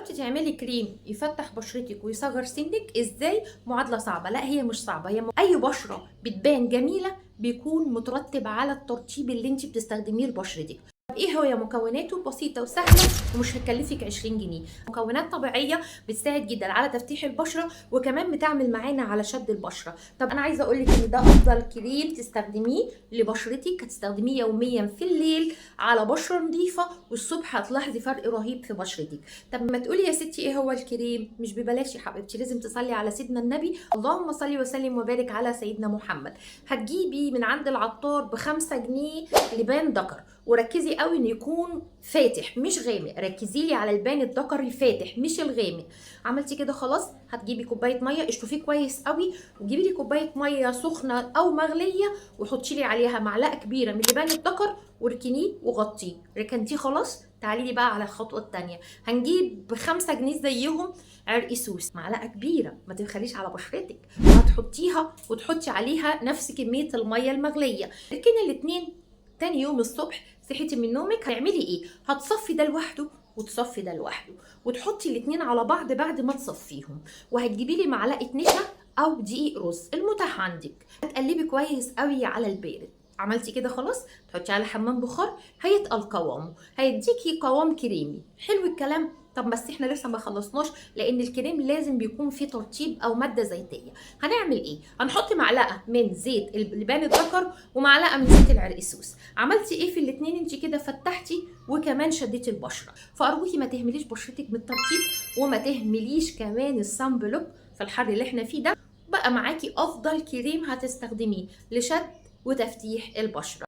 جربتي تعملي كريم يفتح بشرتك ويصغر سنك ازاي؟ معادله صعبه؟ لا، هي مش صعبه. اي بشره بتبان جميله بيكون مترتب على الترطيب اللي انت بتستخدميه لبشرتك. طب ايه هي مكوناته؟ بسيطه وسهله ومش هتكلفك 20 جنيه. مكونات طبيعيه بتساعد جدا على تفتيح البشره، وكمان بتعمل معانا على شد البشره. طب انا عايزه اقول لك ان ده افضل كريم تستخدميه لبشرتك. هتستخدميه يوميا في الليل على بشره نظيفه، والصبح هتلاحظي فرق رهيب في بشرتك. طب ما تقولي يا ستي ايه هو الكريم؟ مش ببلاش يا حبيبتي، لازم تصلي على سيدنا النبي. اللهم صل وسلم وبارك على سيدنا محمد. هتجيبي من عند العطار ب5 جنيه لبان ذكر، وركزي قوي انه يكون فاتح مش غامق. ركزي لي على البان الذكر الفاتح مش الغامق. عملتي كده خلاص، هتجيبي كوبايه ميه اشطفيه كويس قوي، وتجيبي لي كوبايه ميه سخنه او مغليه، وحطي لي عليها معلقه كبيره من لبان الذكر وركنيه وغطيه. ركنتيه خلاص، تعالي لي بقى على الخطوه الثانيه. هنجيب ب5 جنيه زيهم عرق سوس، معلقه كبيره، ما تبخليش على بشرتك، وهتحطيها وتحطي عليها نفس كميه الميه المغليه. اركني الاتنين. تاني يوم الصبح صحيتي من نومك، هتعملي ايه؟ هتصفي ده لوحده وتصفي ده لوحده، وتحطي الاتنين على بعض بعد ما تصفيهم، وهتجيبي لي معلقه نشا او دقيق رز المتاح عندك. هتقلبي كويس قوي على البارد. عملتي كده خلاص، تحطي على حمام بخار، هيتقل قوامه، هيديكي قوام كريمي. حلو الكلام. طب بس احنا لسه ما خلصناش، لان الكريم لازم بيكون فيه ترطيب او ماده زيتيه. هنعمل ايه؟ هنحط معلقه من زيت لبان الذكر ومعلقه من زيت العرقسوس. عملتي ايه في الاتنين؟ انت كده فتحتي وكمان شديتي البشره. فارجوكي ما تهمليش بشرتك بالترطيب، وما تهمليش كمان الصن بلوك في الحر اللي احنا فيه ده. بقى معاكي افضل كريم هتستخدميه لشد وتفتيح البشره.